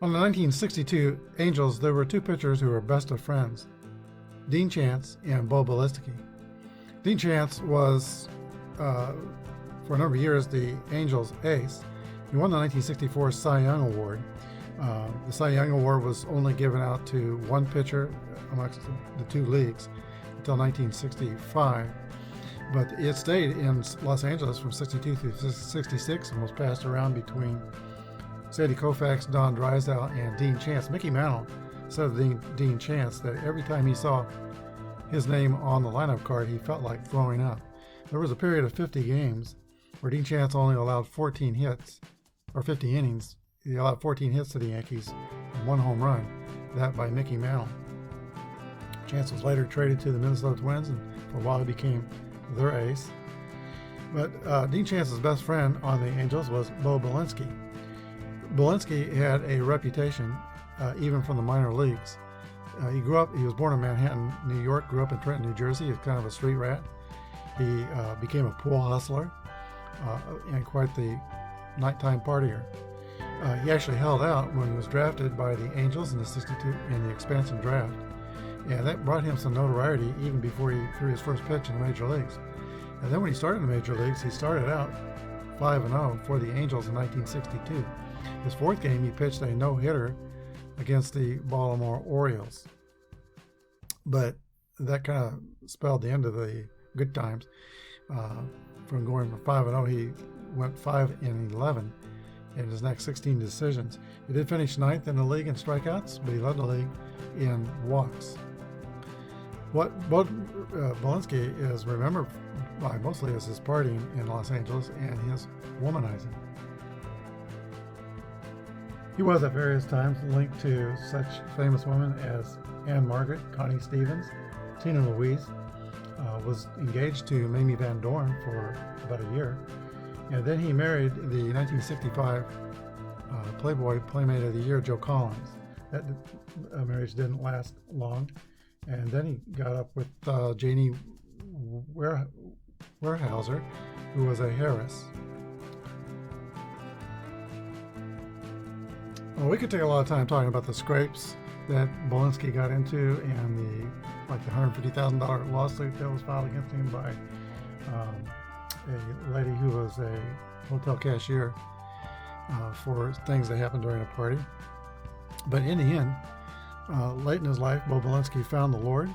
On the 1962 Angels, there were two pitchers who were best of friends, Dean Chance and Bo Bielski. Dean Chance was, for a number of years, the Angels' ace. He won the 1964 Cy Young Award. The Cy Young Award was only given out to one pitcher amongst the two leagues until 1965. But it stayed in Los Angeles from 62 through 66 and was passed around between Sandy Koufax, Don Drysdale, and Dean Chance. Mickey Mantle said of Dean Chance that every time he saw his name on the lineup card, he felt like throwing up. There was a period of 50 games where Dean Chance only allowed 14 hits, or 50 innings. He allowed 14 hits to the Yankees and one home run, that by Mickey Mantle. Chance was later traded to the Minnesota Twins, and for a while he became their ace. But Dean Chance's best friend on the Angels was Bo Bielski. Bielski had a reputation even from the minor leagues. He was born in Manhattan, New York, grew up in Trenton, New Jersey. He was kind of a street rat. He became a pool hustler and quite the nighttime partier. He actually held out when he was drafted by the Angels in the expansion draft. And that brought him some notoriety even before he threw his first pitch in the major leagues. And then when he started in the major leagues, he started out 5-0 for the Angels in 1962. His fourth game, he pitched a no-hitter against the Baltimore Orioles. But that kind of spelled the end of the good times. From going from 5-0, he went 5-11 in his next 16 decisions. He did finish 9th in the league in strikeouts, but he led the league in walks. What Bielski is remembered by mostly is his partying in Los Angeles and his womanizing. He was at various times linked to such famous women as Anne Margaret, Connie Stevens, Tina Louise, was engaged to Mamie Van Doren for about a year, and then he married the 1965 Playboy Playmate of the Year, Joe Collins. That marriage didn't last long, and then he got up with Janie Weyerhaeuser, who was a Harris. Well, we could take a lot of time talking about the scrapes that Bielski got into and the $150,000 lawsuit that was filed against him by a lady who was a hotel cashier for things that happened during a party. But in the end, late in his life, Bo Bielski found the Lord,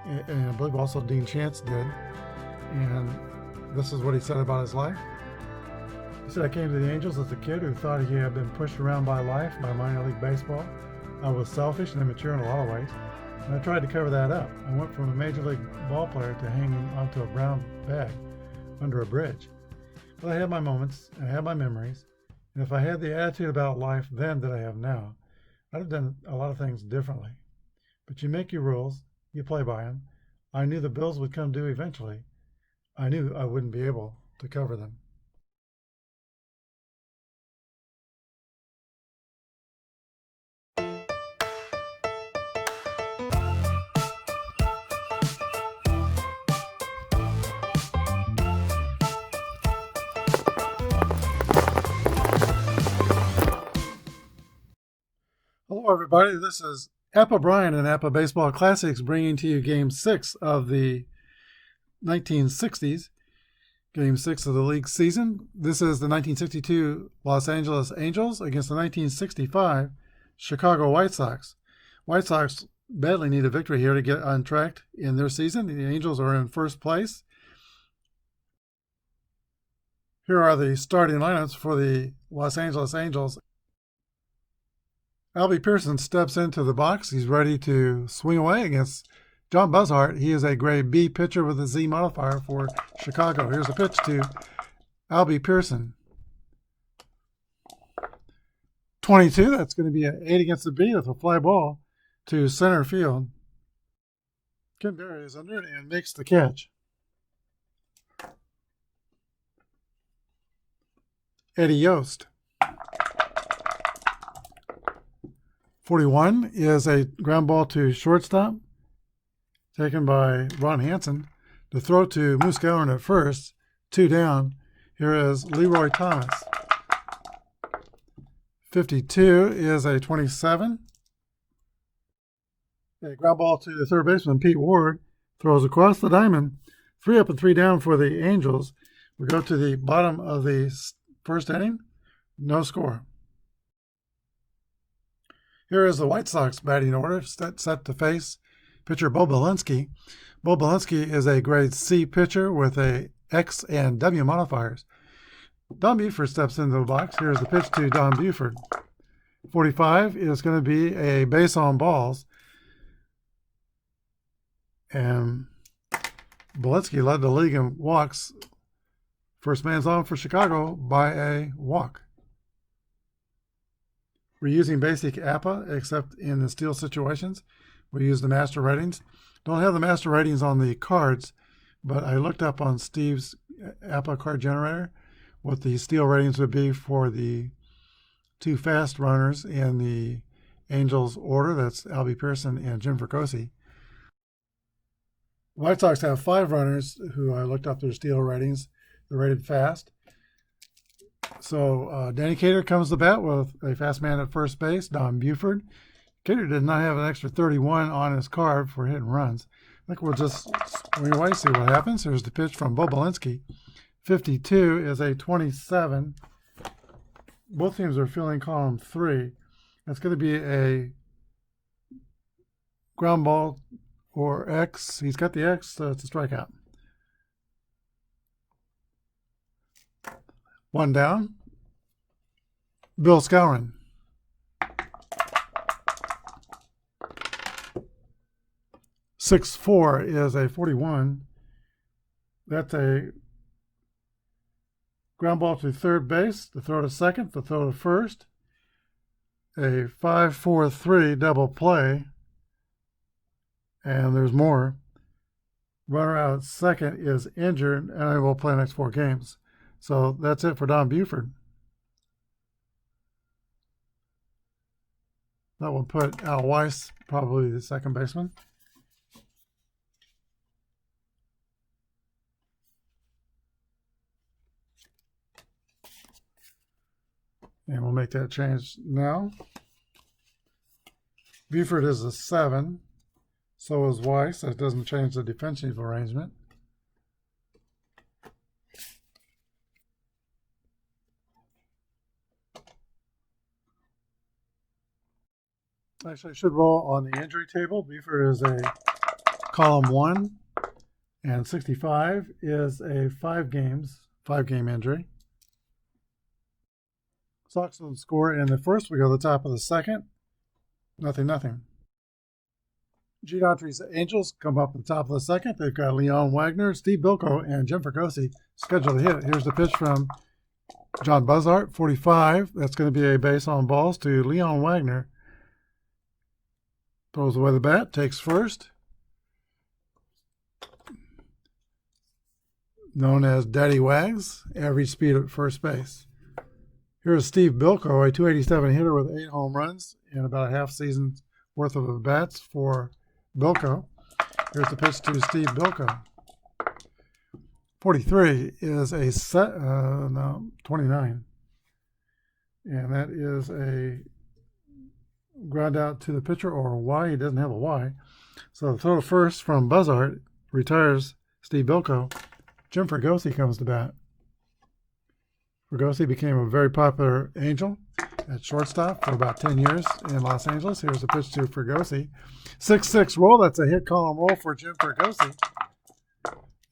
and I believe also Dean Chance did. And this is what he said about his life. He said, "I came to the Angels as a kid who thought he had been pushed around by life, by minor league baseball. I was selfish and immature in a lot of ways, and I tried to cover that up. I went from a major league ball player to hanging onto a brown bag under a bridge. But I had my moments, and I had my memories, and if I had the attitude about life then that I have now, I'd have done a lot of things differently. But you make your rules, you play by them. I knew the bills would come due eventually. I knew I wouldn't be able to cover them." Hello, everybody. This is Apba Bryan and Apba Baseball Classics bringing to you Game 6 of the 1960s, Game 6 of the league season. This is the 1962 Los Angeles Angels against the 1965 Chicago White Sox. White Sox badly need a victory here to get on track in their season. The Angels are in first place. Here are the starting lineups for the Los Angeles Angels. Albie Pearson steps into the box. He's ready to swing away against John Buzzhart. He is a grade B pitcher with a Z modifier for Chicago. Here's a pitch to Alby Pearson. 22, that's going to be an 8 against the B with a fly ball to center field. Ken Berry is under it and makes the catch. Eddie Yost. 41 is a ground ball to shortstop, taken by Ron Hansen. The throw to Moose Gellern at first, 2 down. Here is Leroy Thomas. 52 is a 27. A ground ball to the third baseman, Pete Ward, throws across the diamond. 3 up and 3 down for the Angels. We go to the bottom of the first inning. No score. Here is the White Sox batting order, set to face pitcher Bo Belinsky. Bo Belinsky is a grade C pitcher with a X and W modifiers. Don Buford steps into the box. Here's the pitch to Don Buford. 45 is going to be a base on balls. And Belinsky led the league in walks. First man's on for Chicago by a walk. We're using basic Apba, except in the steal situations. We use the master ratings. Don't have the master ratings on the cards, but I looked up on Steve's Apba card generator what the steal ratings would be for the 2 fast runners in the Angels order. That's Albie Pearson and Jim Fregosi. White Sox have 5 runners who I looked up their steal ratings. They're rated fast. So Danny Cater comes to bat with a fast man at first base, Don Buford. Cater did not have an extra 31 on his card for hit and runs. I think we'll just swing away, see what happens. Here's the pitch from Bo Belinsky. 52 is a 27. Both teams are filling column 3. That's going to be a ground ball or X. He's got the X, so it's a strikeout. 1 down. Bill Skowron. (6-4) is a 41. That's a ground ball to third base, the throw to second, the throw to first. A 5-4-3 double play. And there's more. Runner out at second is injured, and I will play the next 4 games. So that's it for Don Buford. That will put Al Weiss, probably the second baseman. And we'll make that change now. Buford is a 7. So is Weiss. That doesn't change the defensive arrangement. Actually, I should roll on the injury table. Buford is a column 1, and 65 is a 5-game injury. Sox don't score in the first. We go to the top of the second. 0-0. Gene Autry's Angels come up at the top of the second. They've got Leon Wagner, Steve Bilko, and Jim Fregosi scheduled to hit. Here's the pitch from John Buzzart, 45. That's going to be a base on balls to Leon Wagner. Throws away the bat, takes first. Known as Daddy Wags, average speed at first base. Here's Steve Bilko, a 287 hitter with 8 home runs and about a half season's worth of bats for Bilko. Here's the pitch to Steve Bilko. 43 is a 29. And that is a ground out to the pitcher, or Y. He doesn't have a Y. So the throw to first from Buzzart retires Steve Bilko. Jim Fregosi comes to bat. Fregosi became a very popular Angel at shortstop for about 10 years in Los Angeles. Here's a pitch to Fregosi. 6-6 roll. That's a hit column roll for Jim Fregosi.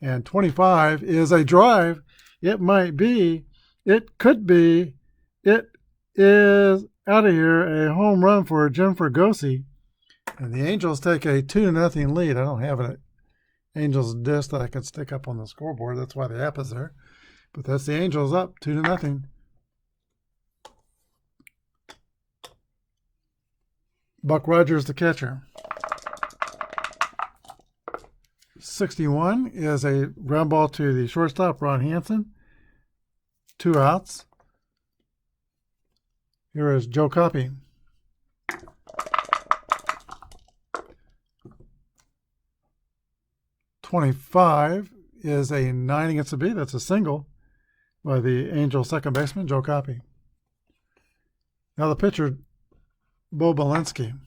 And 25 is a drive. It might be. It could be. It is out of here a home run for Jim Fregosi. And the Angels take a 2-0 lead. I don't have an Angels disc that I can stick up on the scoreboard. That's why the app is there. But that's the Angels up 2-0. Buck Rogers, the catcher. 61 is a ground ball to the shortstop, Ron Hansen. 2 outs. Here is Joe Coppy. 25 is a 9 against the B. That's a single by the Angel second baseman, Joe Coppy. Now the pitcher, Bo Belinsky.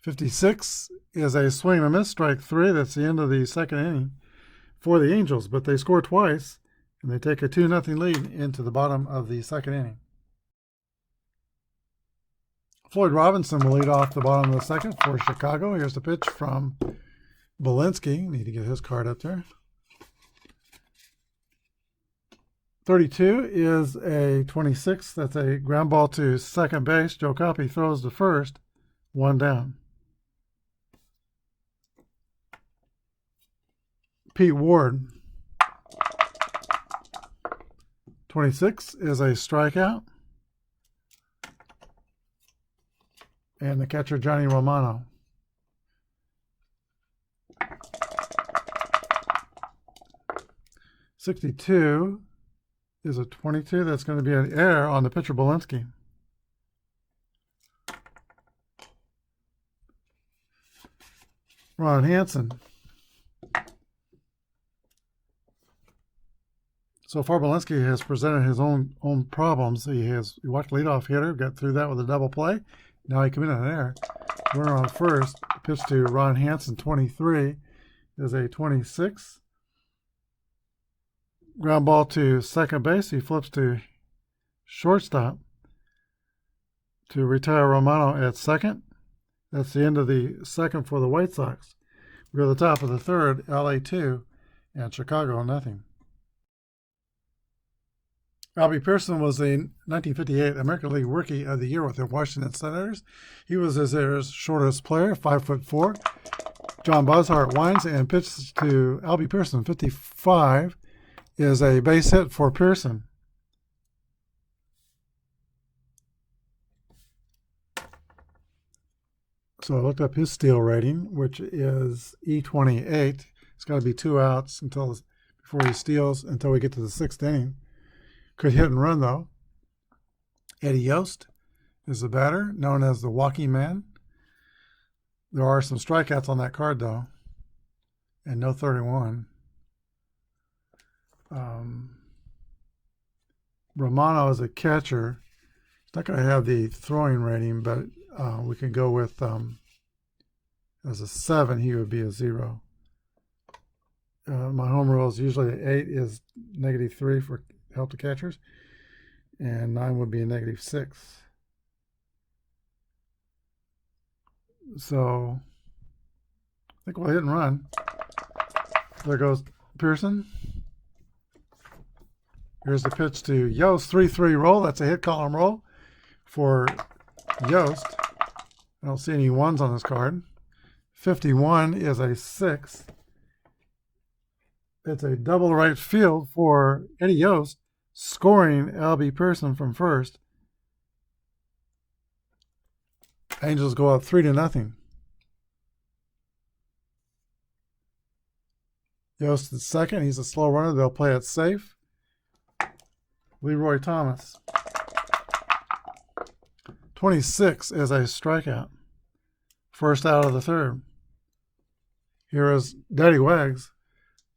"56 is a swing and a miss, strike 3. That's the end of the second inning for the Angels, but they score twice, and they take a 2-0 lead into the bottom of the second inning. Floyd Robinson will lead off the bottom of the second for Chicago. Here's the pitch from Belinsky. Need to get his card up there. 32 is a 26. That's a ground ball to second base. Joe Coppy throws to first. 1 down. Pete Ward. 26 is a strikeout. And the catcher, Johnny Romano. "62 is a 22. That's going to be an error on the pitcher, Belinsky. Ron Hansen. So far, Belinsky has presented his own problems. He walked leadoff hitter, got through that with a double play. Now he committed an error. Runner on first. Pitch to Ron Hansen, 23 is a 26. Ground ball to second base. He flips to shortstop to retire Romano at second. That's the end of the second for the White Sox. We go to the top of the third, LA 2 and Chicago 0. Albie Pearson was the 1958 American League Rookie of the Year with the Washington Senators. He was their shortest player, 5'4". John Buzzhart winds and pitches to Albie Pearson. 55 is a base hit for Pearson. So I looked up his steal rating, which is E28. It's got to be 2 outs before he steals until we get to the 6th inning. Could hit and run, though. Eddie Yost is the batter, known as the walking man. There are some strikeouts on that card, though, and no 31. Romano is a catcher. He's not going to have the throwing rating, but we can go with, as a 7, he would be a 0. My home rule is usually 8 is -3 for help to catchers, and 9 would be a -6. So I think we'll hit and run. There goes Pearson. Here's the pitch to Yost, 3-3 roll. That's a hit column roll for Yost. I don't see any 1s on this card. 51 is a 6. It's a double right field for Eddie Yost, scoring Albie Pearson from first. Angels go up 3-0. Yost is second. He's a slow runner. They'll play it safe. Leroy Thomas. 26 is a strikeout. First out of the third. Here is Daddy Wags,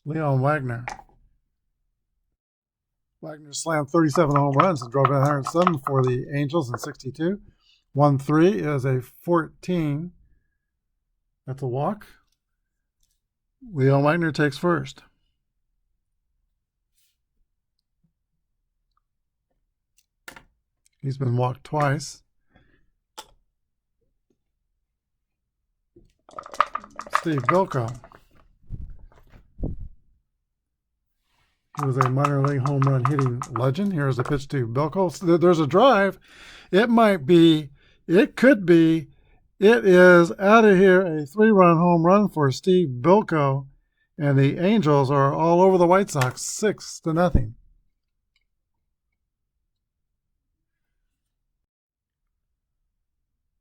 Leon Wagner. Wagner slammed 37 home runs and drove in 107 for the Angels in 62. 1-3 is a 14. That's a walk. Leon Wagner takes first. He's been walked twice. Steve Bilko. He was a minor league home run hitting legend. Here's a pitch to Bilko. There's a drive. It might be, it could be, it is out of here, a 3-run home run for Steve Bilko. And the Angels are all over the White Sox, 6-0.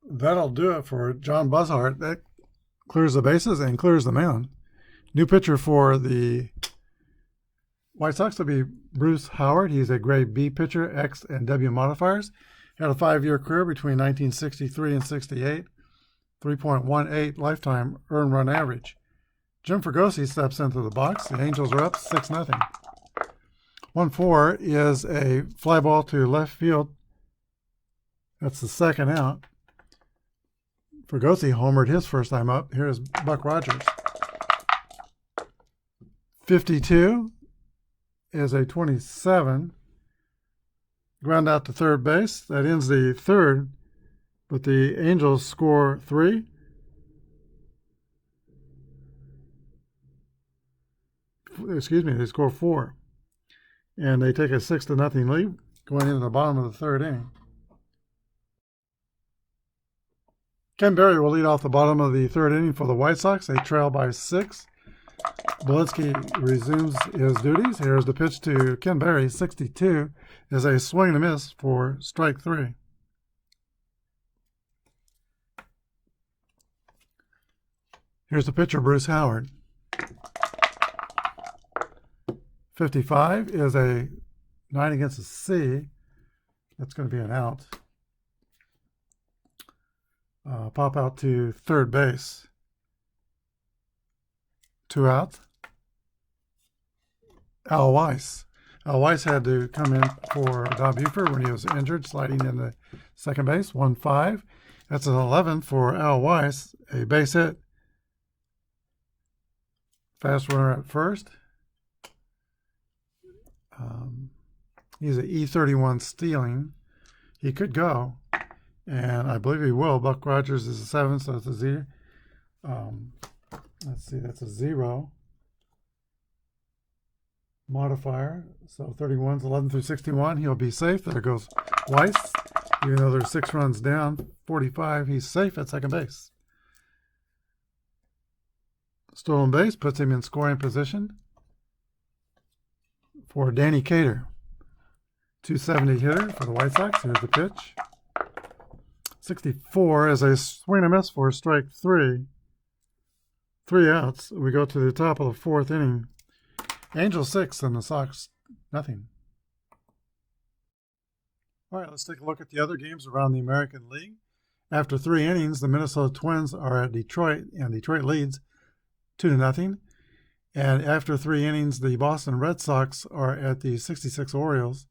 That'll do it for John Buzzhart. That clears the bases and clears the mound. New pitcher for the White Sox will be Bruce Howard. He's a grade B pitcher, X and W modifiers. Had a 5-year career between 1963 and 68. 3.18 lifetime earned run average. Jim Fregosi steps into the box. The Angels are up 6-0. 1-4 is a fly ball to left field. That's the second out. Fergosi homered his first time up. Here's Buck Rogers. 52 is a 27. Ground out to third base. That ends the third, but the Angels score 3. Excuse me, they score 4. And they take a 6-0 lead going into the bottom of the third inning. Ken Berry will lead off the bottom of the third inning for the White Sox. They trail by 6. Belitsky resumes his duties. Here's the pitch to Ken Berry. 62 is a swing and a miss for strike 3. Here's the pitcher, Bruce Howard. 55 is a 9 against a C. That's going to be an out. Pop out to third base. 2 outs. Al Weiss. Al Weiss had to come in for Don Buford when he was injured, sliding into second base. 1-5. That's an 11 for Al Weiss. A base hit. Fast runner at first. He's an E31 stealing. He could go, and I believe he will. Buck Rogers is a 7, so it's a Z. Let's see, that's a 0 modifier. So 31's 11 through 61. He'll be safe. There goes Weiss. Even though there's 6 runs down, 45, he's safe at second base. Stolen base puts him in scoring position for Danny Cater. 270 hitter for the White Sox. Here's the pitch. 64 is a swing and miss for strike 3. 3 outs. We go to the top of the fourth inning. Angels 6 and the Sox nothing. All right, let's take a look at the other games around the American League. After 3 innings, the Minnesota Twins are at Detroit, and Detroit leads 2-0. And after 3 innings, the Boston Red Sox are at the 66 Orioles,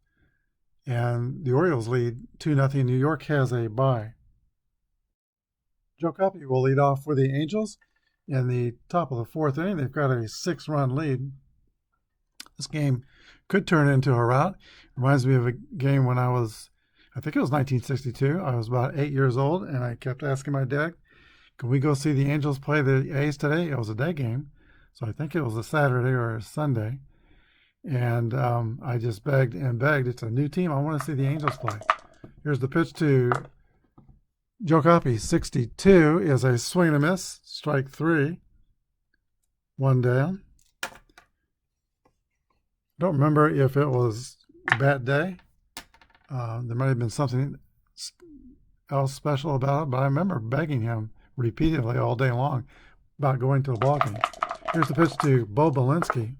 and the Orioles lead 2-0. New York has a bye. Joe Coppy will lead off for the Angels in the top of the fourth inning. They've got a 6-run lead. This game could turn into a rout. Reminds me of a game when I think it was 1962. I was about 8 years old, and I kept asking my dad, can we go see the Angels play the A's today? It was a day game, so I think it was a Saturday or a Sunday. And I just begged and begged. It's a new team. I want to see the Angels play. Here's the pitch to Joe Coppy. 62 is a swing and a miss. Strike 3. 1 down. Don't remember if it was a bad day. There might have been something else special about it, but I remember begging him repeatedly all day long about going to a ball game. Here's the pitch to Bo Belinsky.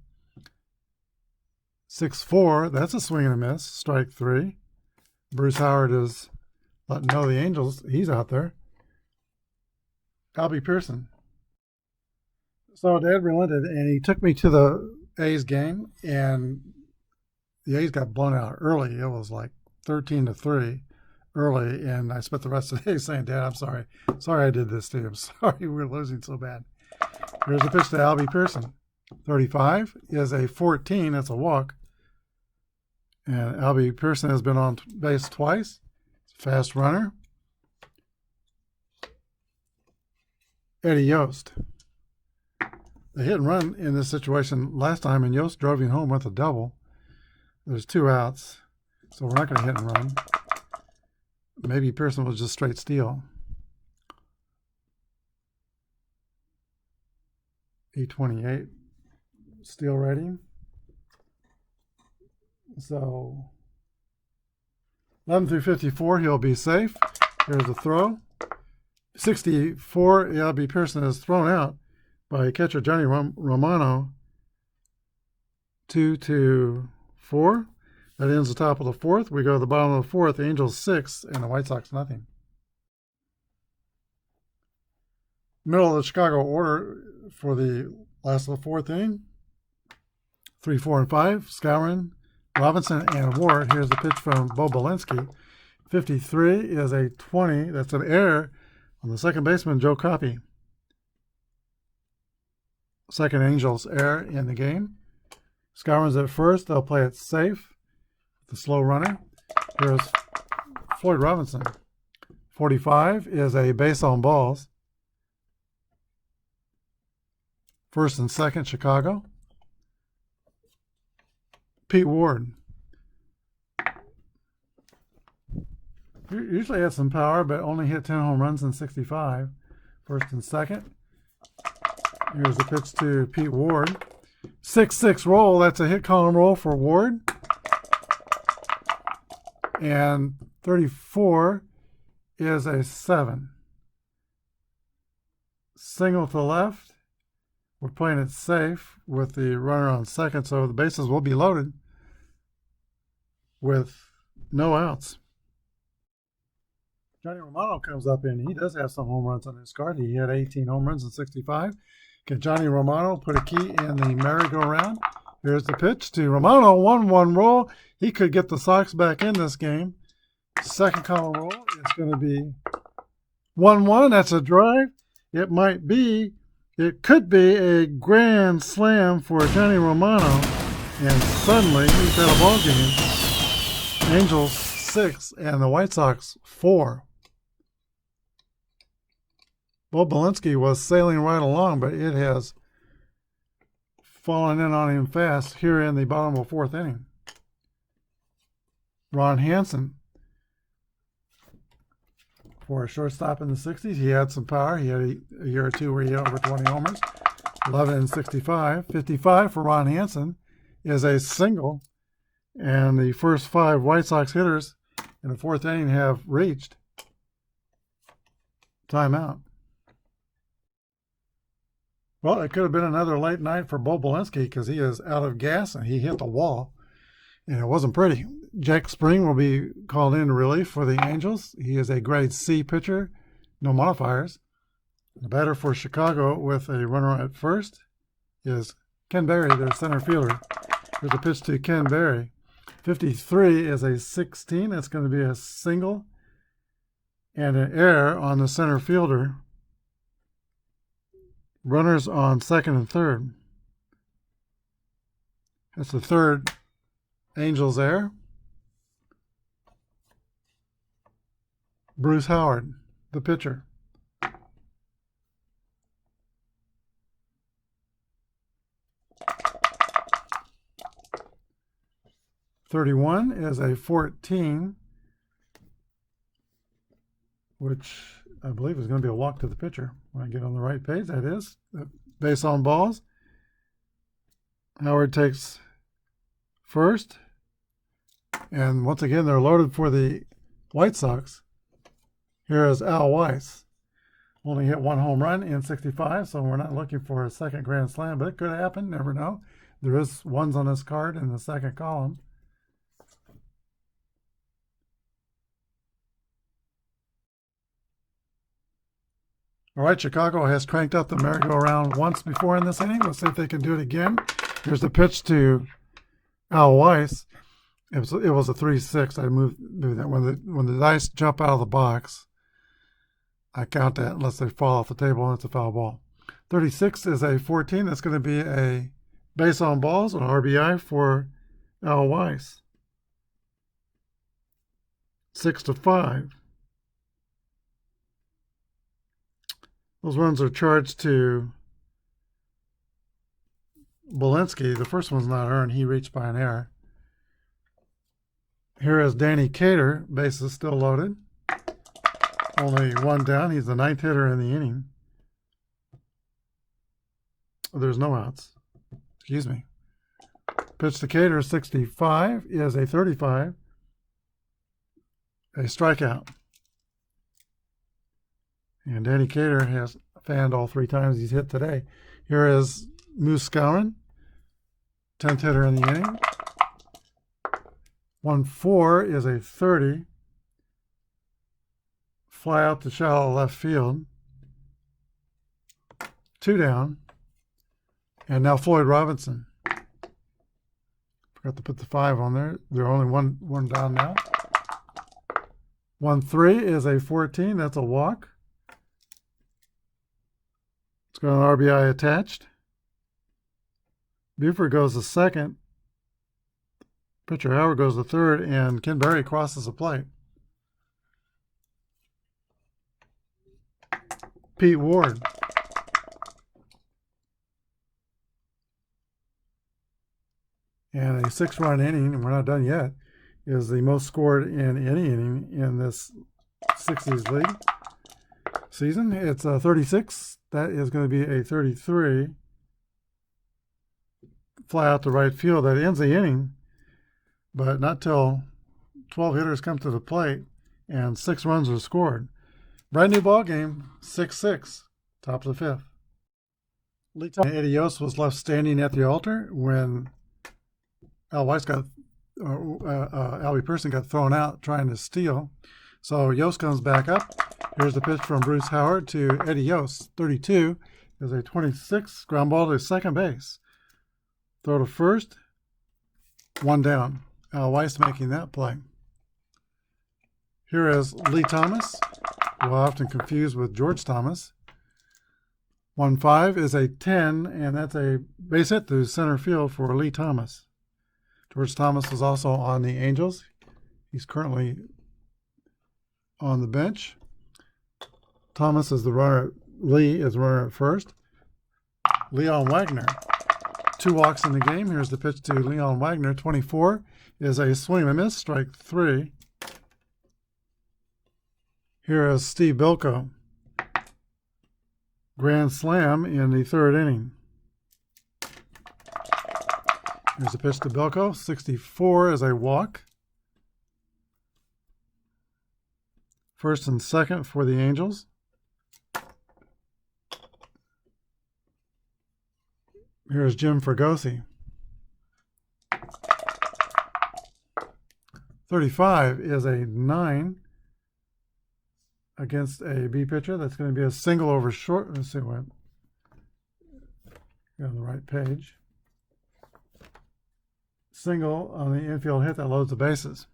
6-4, that's a swing and a miss. Strike 3. Bruce Howard is letting know the Angels he's out there. Albie Pearson. So Dad relented, and he took me to the A's game, and the A's got blown out early. It was like 13-3 early, and I spent the rest of the day saying, Dad, I'm sorry. Sorry I did this to you. I'm sorry we're losing so bad. Here's the pitch to Albie Pearson. 35 is a 14. That's a walk. And Albie Pearson has been on base twice. Fast runner. Eddie Yost. The hit and run in this situation last time, and Yost drove him home with a double. There's 2 outs, so we're not going to hit and run. Maybe Pearson was just straight steal. 828 steal rating. So 11 through 54, he'll be safe. Here's the throw. 64, Alby Pearson is thrown out by catcher Johnny Romano. 2-4. That ends the top of the fourth. We go to the bottom of the fourth. Angels 6 and the White Sox nothing. Middle of the Chicago order for the last of the fourth inning. 3, 4, and 5. Skowron, Robinson and Ward. Here's the pitch from Bo Belinsky. 53 is a 20. That's an error on the second baseman, Joe Coppy. Second Angels error in the game. Scourman's at first. They'll play it safe. The slow runner. Here's Floyd Robinson. 45 is a base on balls. First and second, Chicago. Pete Ward. Usually had some power, but only hit 10 home runs in 65. First and second. Here's the pitch to Pete Ward. 6-6 roll. That's a hit column roll for Ward. And 34 is a 7. Single to left. We're playing it safe with the runner on second, so the bases will be loaded with no outs. Johnny Romano comes up in. He does have some home runs on his card. He had 18 home runs in 65. Can Johnny Romano put a key in the merry-go-round? Here's the pitch to Romano. 1-1 roll. He could get the Sox back in this game. Second column roll is going to be 1-1. That's a drive. It might be. It could be a grand slam for Johnny Romano, and suddenly he's at a ball game. Angels 6 and the White Sox 4. Bo Belinsky was sailing right along, but it has fallen in on him fast here in the bottom of the fourth inning. Ron Hansen, for a shortstop in the 60s, he had some power. He had a year or two where he had over 20 homers. 11 and 65. 55 for Ron Hansen is a single, and the first 5 White Sox hitters in the fourth inning have reached timeout. Well, it could have been another late night for Bo Belinsky because he is out of gas and he hit the wall, and it wasn't pretty. Jack Spring will be called in relief for the Angels. He is a grade C pitcher, no modifiers. The batter for Chicago with a runner at first is Ken Berry, their center fielder. Here's a pitch to Ken Berry. 53 is a 16. That's going to be a single and an error on the center fielder. Runners on second and third. That's the third Angels error. Bruce Howard, the pitcher. .31 is a 14, which I believe is going to be a walk to the pitcher. When I get on the right page, that is. Base on balls. Howard takes first. And once again, they're loaded for the White Sox. Here is Al Weiss. Only hit 1 home run in 65, so we're not looking for a second grand slam, but it could happen. Never know. There is ones on this card in the second column. All right, Chicago has cranked up the merry-go-round once before in this inning. Let's see if they can do it again. Here's the pitch to Al Weiss. It was a 3-6. I moved that. When the dice jump out of the box, I count that unless they fall off the table and it's a foul ball. 36 is a 14. That's going to be a base on balls, an RBI for Al Weiss. 6-5. Those runs are charged to Belinsky. The first one's not earned. He reached by an error. Here is Danny Cater. Bases still loaded. Only 1 down. He's the 9th hitter in the inning. There's no outs. Excuse me. Pitch to Cater, 65 is a 35. A strikeout. And Danny Cater has fanned all 3 times he's hit today. Here is Moose Skowron, 10th hitter in the inning. 1-4 is a 30. Fly out to shallow left field. 2 down. And now Floyd Robinson Forgot to put the 5 on there. They're only one down now. 1-3 is a 14. That's a walk. It's got an RBI attached. Buford goes to second. Pitcher Howard goes to third, and Ken Berry crosses the plate. Pete Ward. And a 6-run inning, and we're not done yet, is the most scored in any inning in this 60s league season. It's a 36. That is going to be a 33. Fly out to right field. That ends the inning, but not till 12 hitters come to the plate and 6 runs are scored. Brand new ball game, 6-6, top of the 5th. Eddie Yost was left standing at the altar when Albie Pearson got thrown out trying to steal. So Yost comes back up. Here's the pitch from Bruce Howard to Eddie Yost. 32 is a 26 ground ball to second base. Throw to first, 1 down. Al Weiss making that play. Here is Lee Thomas, who I often confused with George Thomas. 1-5 is a 10, and that's a base hit to center field for Lee Thomas. George Thomas is also on the Angels. He's currently on the bench. Thomas is the runner. Lee is the runner at first. Leon Wagner. 2 walks in the game. Here's the pitch to Leon Wagner. 24 is a swing and a miss, strike 3. Here is Steve Bilko. Grand slam in the 3rd inning. Here's the pitch to Bilko. 64 is a walk. First and second for the Angels. Here's Jim Fregosi. 35 is a 9 against a B pitcher. That's going to be a single over short. Let's see what. You're on the right page. Single on the infield hit that loads the bases.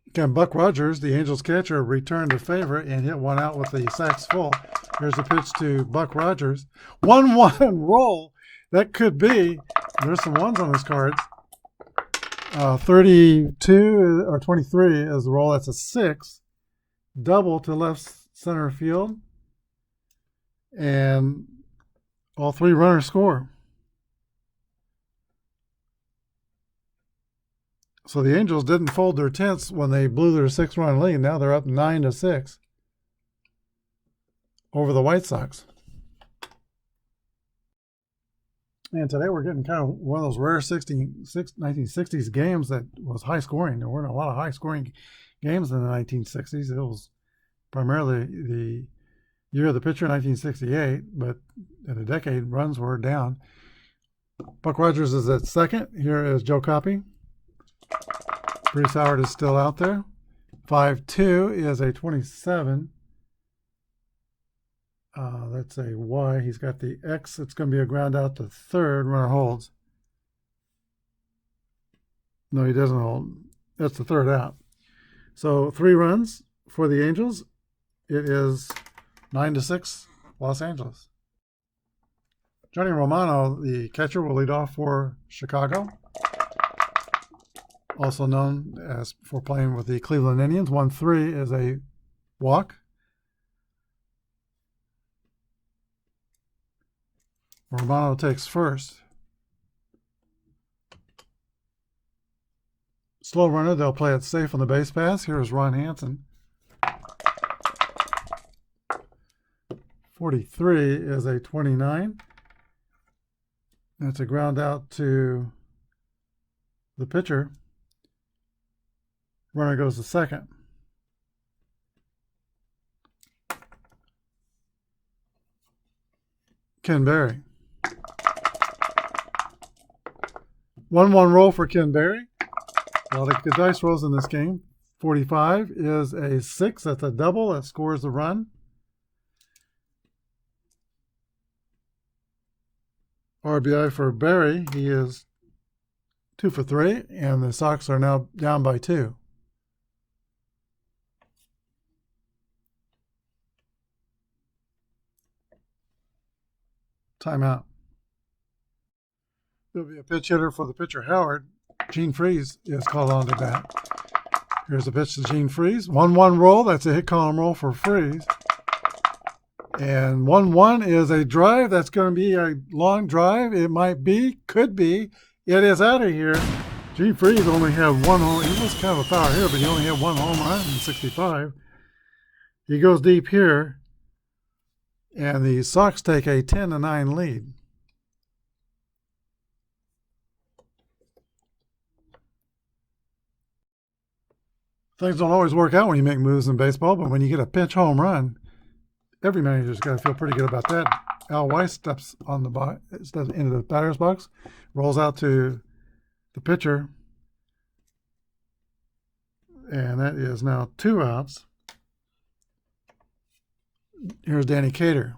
Again, Buck Rogers, the Angels catcher, returned the favor and hit 1 out with the sacks full. Here's the pitch to Buck Rogers. 1-1 roll. That could be. There's some ones on his cards. 32 or 23 is the roll. That's a 6. Double to left center field. And all 3 runners score. So the Angels didn't fold their tents when they blew their 6-run lead. Now they're up 9-6 over the White Sox. And today we're getting kind of one of those rare 1960s games that was high scoring. There weren't a lot of high scoring games in the 1960s. It was primarily the year of the pitcher, 1968, but in a decade, runs were down. Buck Rogers is at second. Here is Joe Coppy. Bruce Howard is still out there. 5-2 is a 27. That's a Y. He's got the X. It's going to be a ground out to third. Runner holds. No, he doesn't hold. That's the 3rd out. So 3 runs for the Angels. It is 9-6 Los Angeles. Johnny Romano, the catcher, will lead off for Chicago. Also known as for playing with the Cleveland Indians. 1-3 is a walk. Romano takes first. Slow runner, they'll play it safe on the base pass. Here's Ron Hansen. 43 is a 29. That's a ground out to the pitcher. Runner goes to second. Ken Berry. 1-1 roll for Ken Berry. A lot of good dice rolls in this game. 45 is a 6. That's a double. That scores the run. RBI for Barry. He is 2 for 3, and the Sox are now down by 2. Timeout. There'll be a pitch hitter for the pitcher, Howard. Gene Freeze is called on to bat. Here's the pitch to Gene Freeze. 1-1 roll. That's a hit column roll for Freeze. And 1-1 is a drive. That's going to be a long drive. It might be, could be. It is out of here. Gene Freeze only had 1 home. He was kind of a power hitter, but he only had 1 home run in 65. He goes deep here. And the Sox take a 10-9 lead. Things don't always work out when you make moves in baseball, but when you get a pinch home run, every manager's got to feel pretty good about that. Al Weiss steps into the batter's box, rolls out to the pitcher, and that is now 2 outs. Here's Danny Cater.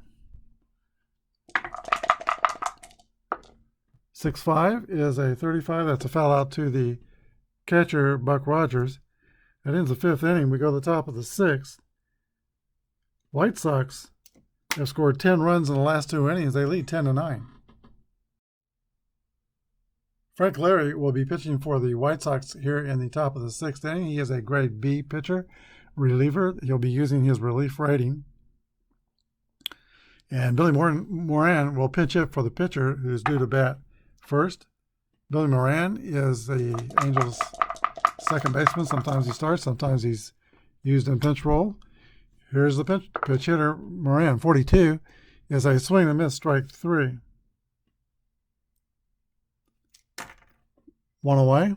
6-5 is a 35. That's a foul out to the catcher, Buck Rogers. That ends the 5th inning. We go to the top of the 6th. White Sox have scored 10 runs in the last 2 innings. They lead 10-9. Frank Larry will be pitching for the White Sox here in the top of the 6th inning. He is a grade B pitcher, reliever. He'll be using his relief rating. And Billy Moran will pinch hit for the pitcher, who's due to bat first. Billy Moran is the Angels' second baseman. Sometimes he starts, sometimes he's used in pinch roll. Here's the pitch hitter, Moran. 42 is a swing and miss, strike 3. 1 away.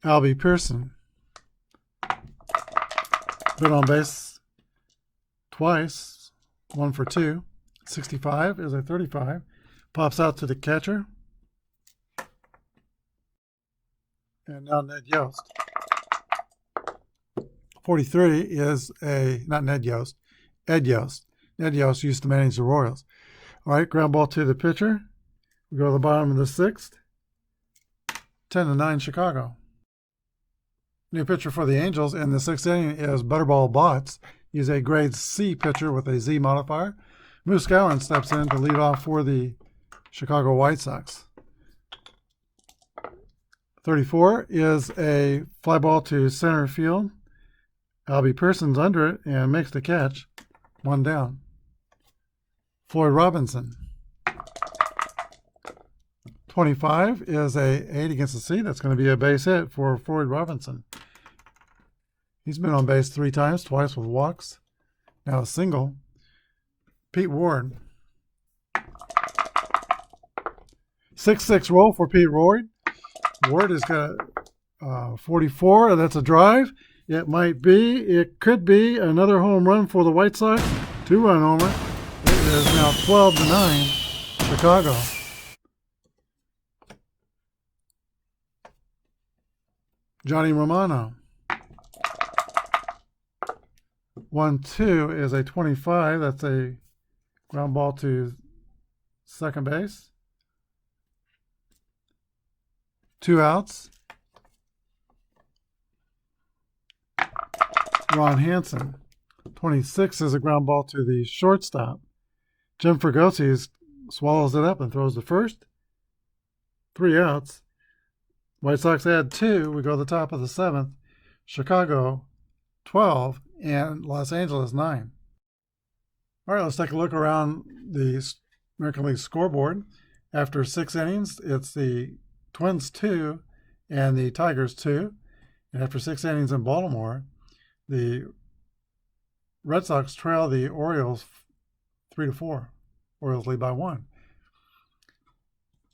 Albie Pearson. Been on base twice, 1 for 2. 65 is a 35. Pops out to the catcher. And now Ned Yost. 43 is not Ned Yost, Ed Yost. Ned Yost used to manage the Royals. All right, ground ball to the pitcher. We go to the bottom of the 6th. 10-9 Chicago. New pitcher for the Angels in the 6th inning is Butterball Botts. He's a grade C pitcher with a Z modifier. Moose Gowan steps in to lead off for the Chicago White Sox. 34 is a fly ball to center field. Albie Pearson's under it and makes the catch. 1 down. Floyd Robinson. 25 is a 8 against the C. That's going to be a base hit for Floyd Robinson. He's been on base 3 times, twice with walks. Now a single. Pete Ward. 6-6 roll for Pete Ward. Ward has got 44. That's a drive. It might be. It could be another home run for the White Sox. 2-run homer. It is now 12-9 Chicago. Johnny Romano. 1-2 is a 25. That's a ground ball to second base. 2 outs. Ron Hansen. 26 is a ground ball to the shortstop. Jim Fregosi swallows it up and throws the first. 3 outs. White Sox add 2. We go to the top of the 7th. Chicago 12 and Los Angeles 9. All right, let's take a look around the American League scoreboard. After 6 innings, it's the Twins 2 and the Tigers 2. And after 6 innings in Baltimore, the Red Sox trail the Orioles 3-4. Orioles lead by 1.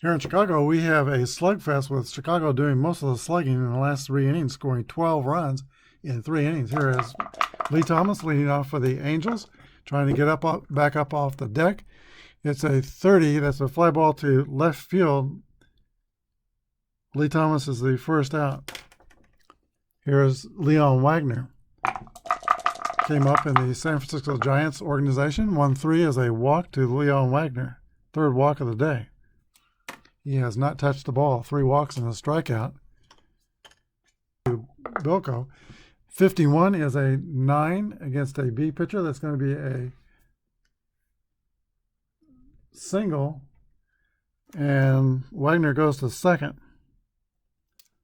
Here in Chicago, we have a slugfest with Chicago doing most of the slugging in the last 3 innings, scoring 12 runs in 3 innings. Here is Lee Thomas leading off for the Angels, trying to get back up off the deck. It's a 30. That's a fly ball to left field. Lee Thomas is the first out. Here's Leon Wagner. Came up in the San Francisco Giants organization. 1-3 is a walk to Leon Wagner. third walk of the day. He has not touched the ball. 3 walks and a strikeout. Bilko. 51 is a 9 against a B pitcher. That's going to be a single. And Wagner goes to second.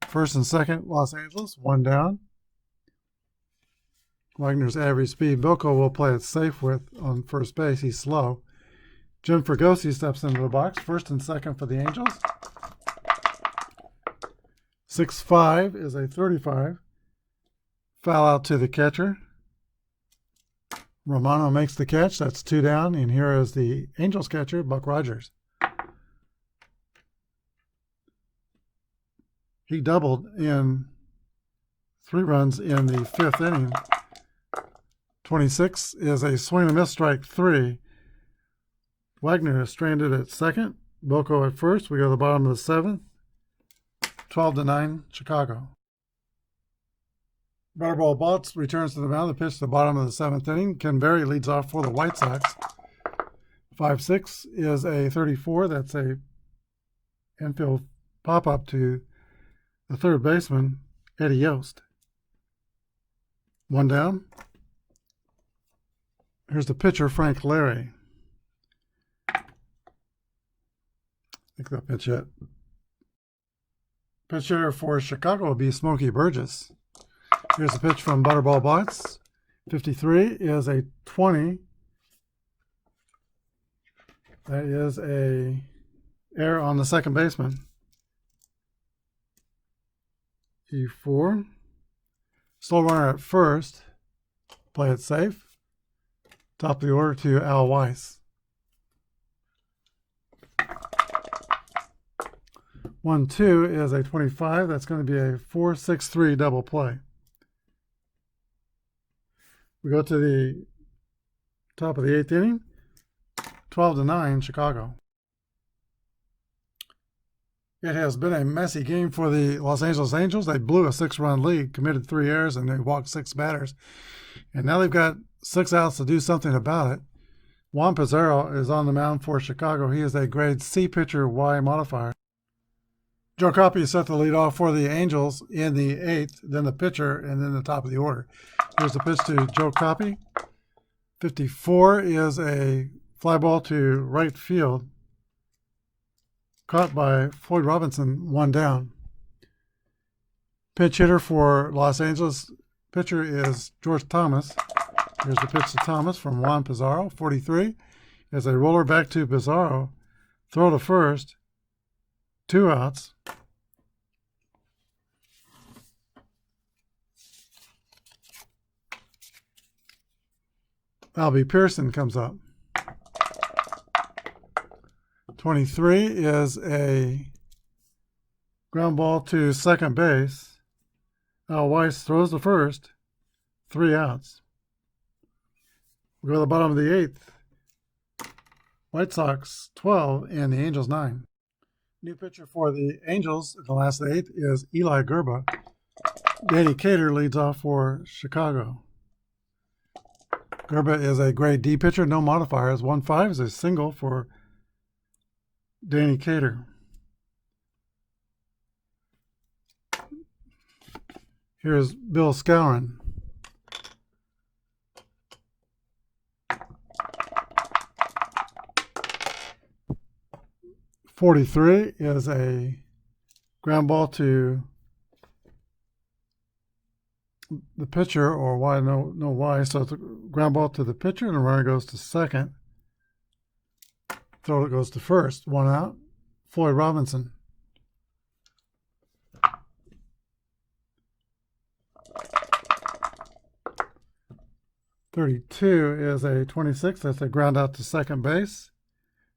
First and second, Los Angeles, 1 down. Wagner's average speed. Bilko will play it safe with on first base. He's slow. Jim Fregosi steps into the box. First and second for the Angels. 6-5 is a 35. Foul out to the catcher. Romano makes the catch. That's 2 down. And here is the Angels catcher, Buck Rogers. He doubled in 3 runs in the 5th inning. 26 is a swing and miss, strike 3. Wagner is stranded at second. Bilko at first. We go to the bottom of the 7th. 12-9, Chicago. Butterball Botts returns to the mound. The pitch to the bottom of the 7th inning. Ken Berry leads off for the White Sox. 5-6 is a 34. That's a infield pop-up to the third baseman, Eddie Yost. 1 down. Here's the pitcher, Frank Larry. Think that pitch hit. Pitch hitter for Chicago will be Smokey Burgess. Here's the pitch from Butterball Botts. 53 is a 20. That is a error on the second baseman. E4. Slow runner at first. Play it safe. Top of the order to Al Weiss. 1-2 is a 25. That's going to be a 4-6-3 double play. We go to the top of the 8th inning. 12-9, Chicago. It has been a messy game for the Los Angeles Angels. They blew a 6-run lead, committed 3 errors, and they walked 6 batters. And now they've got 6 outs to do something about it. Juan Pizarro is on the mound for Chicago. He is a grade C pitcher, Y modifier. Joe Coppy set the lead off for the Angels in the 8th, then the pitcher, and then the top of the order. Here's the pitch to Joe Coppy. 54 is a fly ball to right field. Caught by Floyd Robinson, 1 down. Pitch hitter for Los Angeles. Pitcher is George Thomas. Here's the pitch to Thomas from Juan Pizarro. 43 is a roller back to Pizarro. Throw to first. 2 outs. Albie Pearson comes up. 23 is a ground ball to second base. Al Weiss throws to first. 3 outs. We go to the bottom of the 8th. White Sox 12 and the Angels 9. New pitcher for the Angels in the last 8 is Eli Gerba. Danny Cater leads off for Chicago. Gerba is a grade D pitcher, no modifiers. 1-5 is a single for Danny Cater. Here's Bill Skowron. .43 is a ground ball to the pitcher, or why no why. So it's a ground ball to the pitcher, and the runner goes to second. Throw it goes to first. 1 out. Floyd Robinson. .32 is a 26. That's a ground out to second base.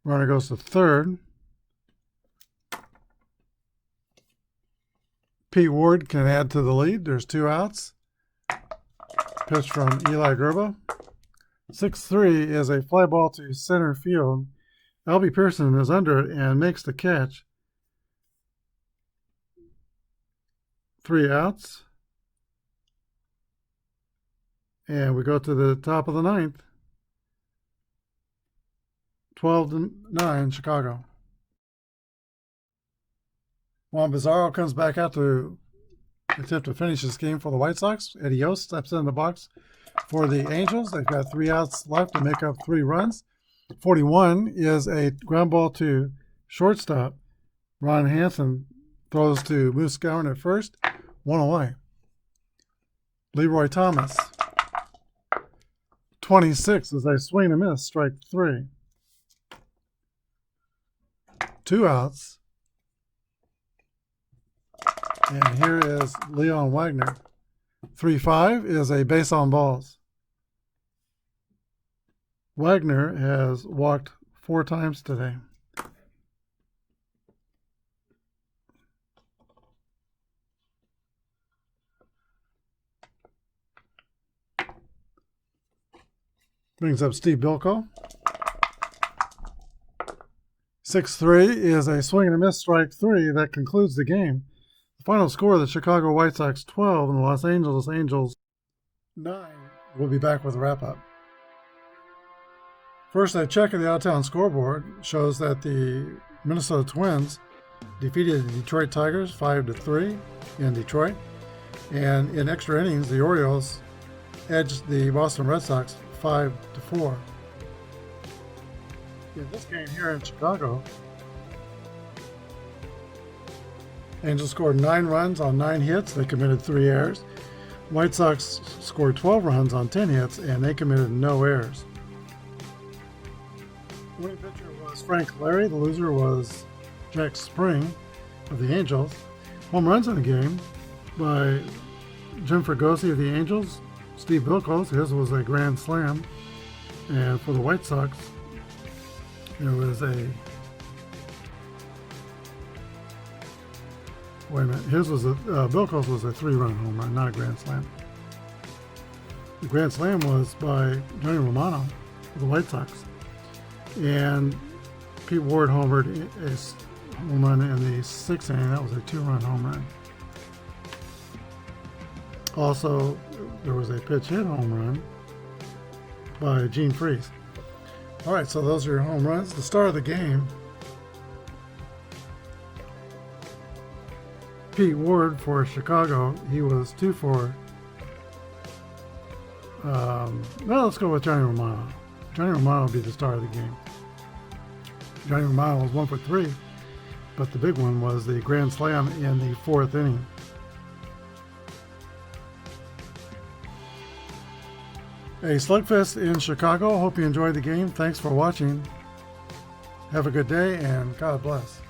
Runner goes to third. Pete Ward can add to the lead. There's 2 outs. Pitch from Eli Gerba. 6-3 is a fly ball to center field. Albie Pearson is under it and makes the catch. 3 outs. And we go to the top of the 9th. 12-9 Chicago. Juan Bizarro comes back out to attempt to finish this game for the White Sox. Eddie Yost steps in the box for the Angels. They've got 3 outs left to make up 3 runs. 41 is a ground ball to shortstop. Ron Hansen throws to Moose Gowan at first. 1 away. Leroy Thomas. 26 is a swing and a miss, strike 3. 2 outs. And here is Leon Wagner. 3-5 is a base on balls. Wagner has walked 4 times today. Brings up Steve Bilko. 6-3 is a swing and a miss, strike 3. That concludes the game. The final score, the Chicago White Sox 12 and the Los Angeles Angels 9. We'll be back with a wrap-up. First, a check of the out-of-town scoreboard shows that the Minnesota Twins defeated the Detroit Tigers 5-3 in Detroit. And in extra innings, the Orioles edged the Boston Red Sox 5-4. In this game here in Chicago, Angels scored 9 runs on 9 hits. They committed 3 errors. White Sox scored 12 runs on 10 hits, and they committed no errors. The winning pitcher was Frank Larry. The loser was Jack Spring of the Angels. Home runs in the game by Jim Fregosi of the Angels. Steve Bilko, his was a grand slam. And for the White Sox, it was a... Wait a minute. His was Bilko's was a 3-run home run, not a grand slam. The grand slam was by Johnny Romano for the White Sox. And Pete Ward homered a home run in the 6th inning. That was a 2-run home run. Also, there was a pitch hit home run by Gene Freese. All right, so those are your home runs. The star of the game, Pete Ward for Chicago. He was 2 for. Well, let's go with Johnny Romano. Johnny Romano will be the star of the game. Johnny Romano was 1 for 3, but the big one was the grand slam in the 4th inning. A slugfest in Chicago. Hope you enjoyed the game. Thanks for watching. Have a good day and God bless.